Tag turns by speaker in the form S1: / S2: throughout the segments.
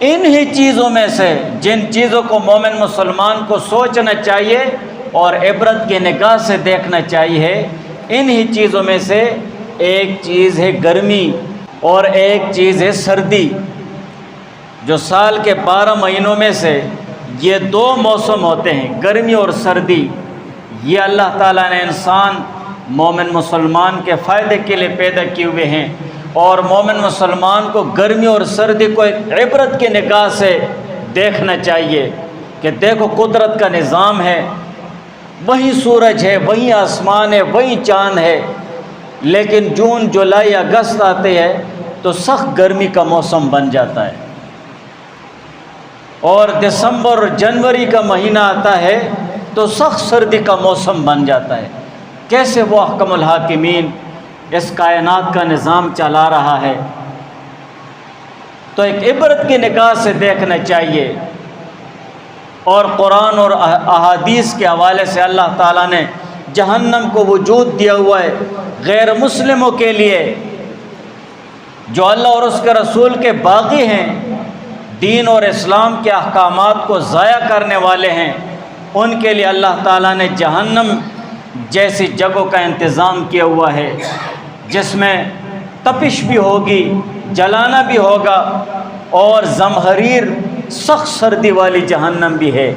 S1: ان ہی چیزوں میں سے جن چیزوں کو مومن مسلمان کو سوچنا چاہیے اور عبرت کی نگاہ سے دیکھنا چاہیے، ان ہی چیزوں میں سے ایک چیز ہے گرمی اور ایک چیز ہے سردی۔ جو سال کے 12 مہینوں میں سے یہ 2 موسم ہوتے ہیں، گرمی اور سردی، یہ اللہ تعالیٰ نے انسان مومن مسلمان کے فائدے کے لیے پیدا کیے ہوئے ہیں، اور مومن مسلمان کو گرمی اور سردی کو ایک عبرت کی نگاہ سے دیکھنا چاہیے کہ دیکھو قدرت کا نظام ہے، وہی سورج ہے، وہی آسمان ہے، وہی چاند ہے، لیکن جون جولائی اگست آتے ہیں تو سخت گرمی کا موسم بن جاتا ہے، اور دسمبر اور جنوری کا مہینہ آتا ہے تو سخت سردی کا موسم بن جاتا ہے۔ کیسے وہ احکم الحاکمین اس کائنات کا نظام چلا رہا ہے، تو ایک عبرت کی نگاہ سے دیکھنا چاہیے۔ اور قرآن اور احادیث کے حوالے سے اللہ تعالیٰ نے جہنم کو وجود دیا ہوا ہے غیر مسلموں کے لیے، جو اللہ اور اس کے رسول کے باغی ہیں، دین اور اسلام کے احکامات کو ضائع کرنے والے ہیں، ان کے لیے اللہ تعالیٰ نے جہنم جیسی جگہوں کا انتظام کیا ہوا ہے، جس میں تپش بھی ہوگی، جلانا بھی ہوگا، اور زمہریر سخت سردی والی جہنم بھی ہے،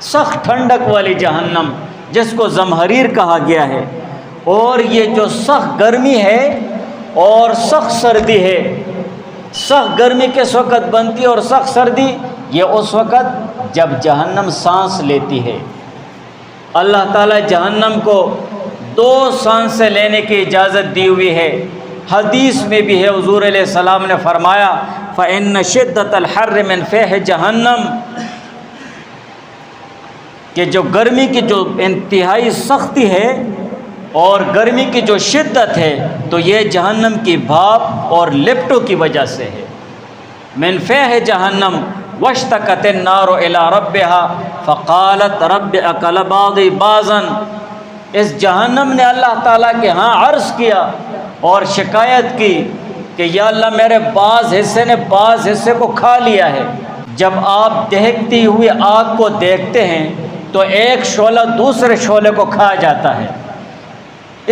S1: سخت ٹھنڈک والی جہنم جس کو زمہریر کہا گیا ہے۔ اور یہ جو سخت گرمی ہے اور سخت سردی ہے، سخت گرمی کس وقت بنتی ہے اور سخت سردی؟ یہ اس وقت جب جہنم سانس لیتی ہے۔ اللہ تعالیٰ جہنم کو 2 سانسیں لینے کی اجازت دی ہوئی ہے۔ حدیث میں بھی ہے، حضور علیہ السلام نے فرمایا فَإِنَّ شِدَّةَ الْحَرِّ مِنْ فَيْحِ جہنم، کہ جو گرمی کی جو انتہائی سختی ہے اور گرمی کی جو شدت ہے تو یہ جہنم کی بھاپ اور لپٹوں کی وجہ سے ہے۔ من فیح جہنم واشتکت النار الی ربها فقالت رب اکل بعضی بعضا، اس جہنم نے اللہ تعالیٰ کے ہاں عرض کیا اور شکایت کی کہ یا اللہ میرے بعض حصے نے بعض حصے کو کھا لیا ہے۔ جب آپ دہکتی ہوئی آگ کو دیکھتے ہیں تو ایک شعلہ دوسرے شعلے کو کھا جاتا ہے،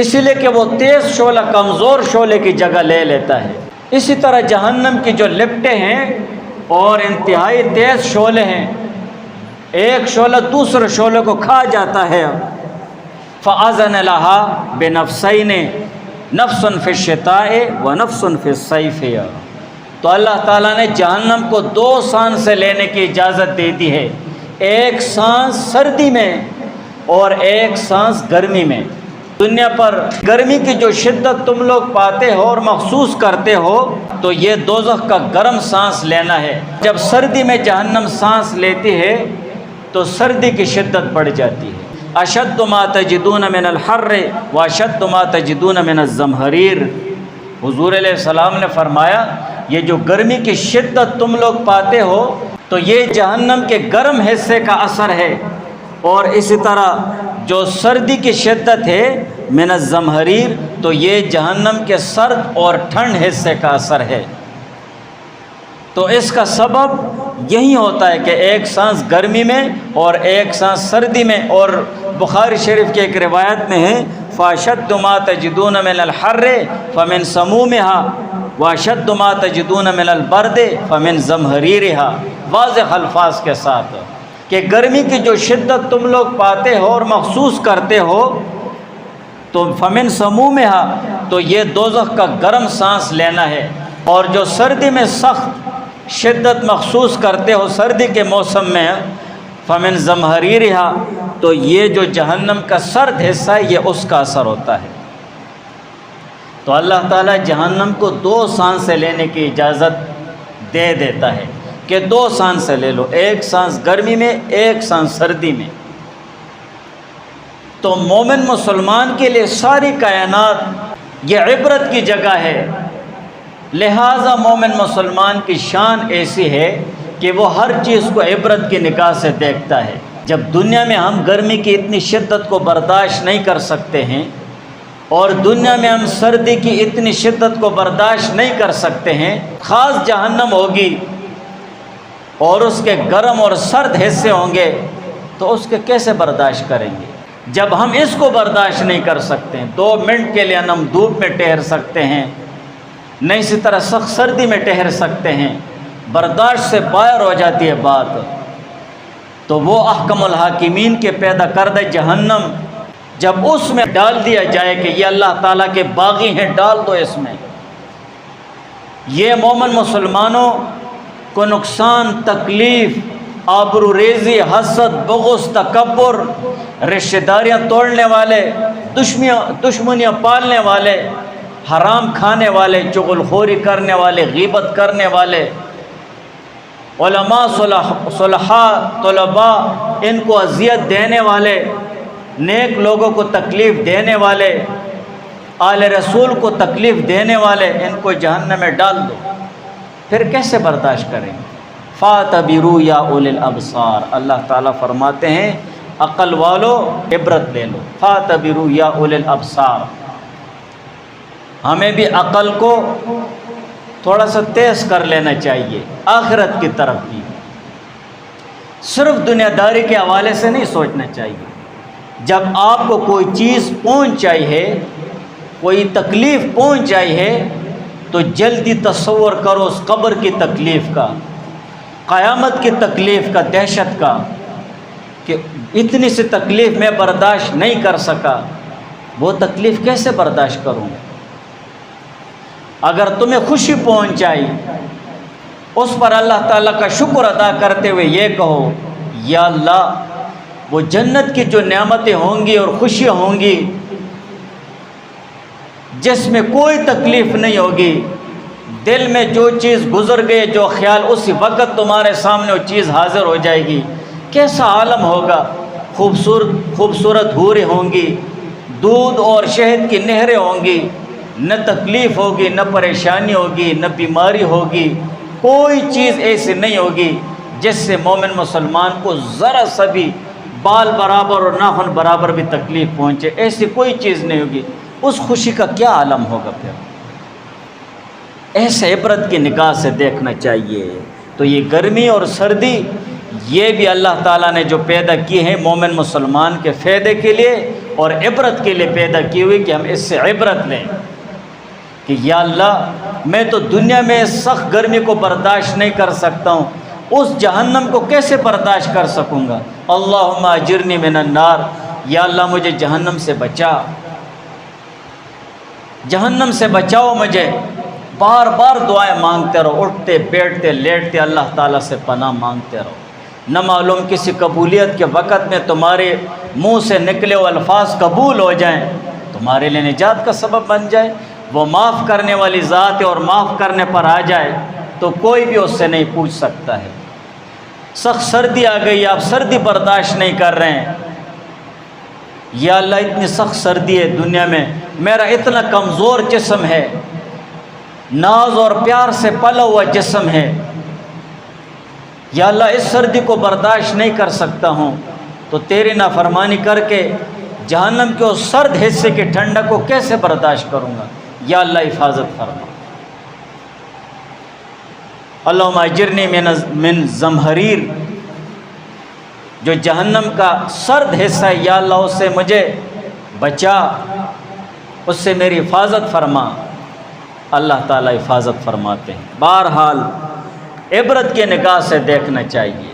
S1: اسی لیے کہ وہ تیز شعلہ کمزور شعلے کی جگہ لے لیتا ہے۔ اسی طرح جہنم کی جو لپٹیں ہیں اور انتہائی تیز شعلے ہیں، ایک شعلہ دوسرے شعلے کو کھا جاتا ہے۔ فَأَذَنَ لَهَا بِنَفْسَيْنِ نَفْسٌ فِي الشِّتَاءِ وَنَفْسٌ فِي الصَّيْفِ، تو اللہ تعالیٰ نے جہنم کو 2 سانسیں لینے کی اجازت دے دی ہے، ایک سانس سردی میں اور ایک سانس گرمی میں۔ دنیا پر گرمی کی جو شدت تم لوگ پاتے ہو اور محسوس کرتے ہو تو یہ دوزخ کا گرم سانس لینا ہے۔ جب سردی میں جہنم سانس لیتی ہے تو سردی کی شدت بڑھ جاتی ہے۔ اشد ما تجدون من الحر واشد ما تجدون من الزمہریر، حضور علیہ السلام نے فرمایا یہ جو گرمی کی شدت تم لوگ پاتے ہو تو یہ جہنم کے گرم حصے کا اثر ہے، اور اسی طرح جو سردی کی شدت ہے من الزمہریر تو یہ جہنم کے سرد اور ٹھنڈ حصے کا اثر ہے۔ تو اس کا سبب یہی ہوتا ہے کہ ایک سانس گرمی میں اور ایک سانس سردی میں۔ اور بخاری شریف کی ایک روایت میں ہے فَأَشَدُّ مَا تَجِدُونَ مِنَ الْحَرِّ فَمِنْ سَمُومِهَا وَأَشَدُّ مَا تَجِدُونَ مِنَ الْبَرْدِ فَمِنْ زَمْهَرِيرِهَا، واضح الفاظ کے ساتھ کہ گرمی کی جو شدت تم لوگ پاتے ہو اور محسوس کرتے ہو تو فَمِنْ سَمُومِهَا تو یہ دوزخ کا گرم سانس لینا ہے، اور جو سردی میں سخت شدت محسوس کرتے ہو سردی کے موسم میں فَمِنْ زَمْهَرِيرِهَا تو یہ جو جہنم کا سرد حصہ ہے یہ اس کا اثر ہوتا ہے۔ تو اللہ تعالیٰ جہنم کو 2 سانسیں لینے کی اجازت دے دیتا ہے کہ 2 سانسیں لے لو، ایک سانس گرمی میں ایک سانس سردی میں۔ تو مومن مسلمان کے لیے ساری کائنات یہ عبرت کی جگہ ہے، لہٰذا مومن مسلمان کی شان ایسی ہے کہ وہ ہر چیز کو عبرت کی نگاہ سے دیکھتا ہے۔ جب دنیا میں ہم گرمی کی اتنی شدت کو برداشت نہیں کر سکتے ہیں اور دنیا میں ہم سردی کی اتنی شدت کو برداشت نہیں کر سکتے ہیں، خاص جہنم ہوگی اور اس کے گرم اور سرد حصے ہوں گے تو اس کے کیسے برداشت کریں گے؟ جب ہم اس کو برداشت نہیں کر سکتے، 2 منٹ کے لیے ہم دھوپ میں ٹہر سکتے ہیں، نہ اسی طرح سخت سردی میں ٹہر سکتے ہیں، برداشت سے باہر ہو جاتی ہے بات، تو وہ احکم الحاکمین کے پیدا کردہ جہنم جب اس میں ڈال دیا جائے کہ یہ اللہ تعالیٰ کے باغی ہیں، ڈال دو اس میں، یہ مومن مسلمانوں کو نقصان، تکلیف، آبرو ریزی، حسد، بغض، تکبر، رشتہ داریاں توڑنے والے، دشمنیاں پالنے والے، حرام کھانے والے، چغل خوری کرنے والے، غیبت کرنے والے، علماء، صلحاء، طلباء، ان کو اذیت دینے والے، نیک لوگوں کو تکلیف دینے والے، آل رسول کو تکلیف دینے والے، ان کو جہنم میں ڈال دو، پھر کیسے برداشت کریں گے؟ فَاعْتَبِرُوا يَا أُولِي الْأَبْصَارِ، اللہ تعالیٰ فرماتے ہیں عقل والو عبرت لے لو۔ فَاعْتَبِرُوا يَا أُولِي الْأَبْصَارِ، ہمیں بھی عقل کو تھوڑا سا تیز کر لینا چاہیے، آخرت کی طرف بھی، صرف دنیا داری کے حوالے سے نہیں سوچنا چاہیے۔ جب آپ کو کوئی چیز پہنچ آئی ہے، کوئی تکلیف پہنچ آئی ہے، تو جلدی تصور کرو اس قبر کی تکلیف کا، قیامت کی تکلیف کا، دہشت کا، کہ اتنی سی تکلیف میں برداشت نہیں کر سکا، وہ تکلیف کیسے برداشت کروں؟ اگر تمہیں خوشی پہنچ آئی، اس پر اللہ تعالیٰ کا شکر ادا کرتے ہوئے یہ کہو یا اللہ، وہ جنت کی جو نعمتیں ہوں گی اور خوشیاں ہوں گی جس میں کوئی تکلیف نہیں ہوگی، دل میں جو چیز گزر گئی، جو خیال، اسی وقت تمہارے سامنے وہ چیز حاضر ہو جائے گی، کیسا عالم ہوگا؟ خوبصورت حوریں ہوں گی، دودھ اور شہد کی نہریں ہوں گی، نہ تکلیف ہوگی، نہ پریشانی ہوگی، نہ بیماری ہوگی، کوئی چیز ایسی نہیں ہوگی جس سے مومن مسلمان کو ذرا سا بھی بال برابر اور ناخن برابر بھی تکلیف پہنچے، ایسی کوئی چیز نہیں ہوگی۔ اس خوشی کا کیا عالم ہوگا؟ پھر ایسے عبرت کی نگاہ سے دیکھنا چاہیے۔ تو یہ گرمی اور سردی، یہ بھی اللہ تعالیٰ نے جو پیدا کی ہے مومن مسلمان کے فائدے کے لیے اور عبرت کے لیے پیدا کی ہوئی، کہ ہم اس سے عبرت لیں کہ یا اللہ، میں تو دنیا میں سخت گرمی کو برداشت نہیں کر سکتا ہوں، اس جہنم کو کیسے برداشت کر سکوں گا؟ اللہم اجرنی من النار، یا اللہ مجھے جہنم سے بچا، جہنم سے بچاؤ مجھے۔ بار بار دعائیں مانگتے رہو، اٹھتے بیٹھتے لیٹتے اللہ تعالیٰ سے پناہ مانگتے رہو۔ نہ معلوم کسی قبولیت کے وقت میں تمہارے منہ سے نکلے ہوئے الفاظ قبول ہو جائیں، تمہارے لیے نجات کا سبب بن جائے۔ وہ معاف کرنے والی ذات ہے اور معاف کرنے پر آ جائے تو کوئی بھی اس سے نہیں پوچھ سکتا ہے۔ سخت سردی آ گئی، آپ سردی برداشت نہیں کر رہے ہیں، یا اللہ اتنی سخت سردی ہے دنیا میں، میرا اتنا کمزور جسم ہے، ناز اور پیار سے پلا ہوا جسم ہے، یا اللہ اس سردی کو برداشت نہیں کر سکتا ہوں، تو تیری نافرمانی کر کے جہنم کے اس سرد حصے کی ٹھنڈک کو کیسے برداشت کروں گا؟ یا اللہ حفاظت فرما۔ اللہم اجرنی من زمہریر، جو جہنم کا سرد حصہ ہے، یا اللہ اس سے مجھے بچا، اس سے میری حفاظت فرما۔ اللہ تعالیٰ حفاظت فرماتے ہیں۔ بہرحال عبرت کی نگاہ سے دیکھنا چاہیے۔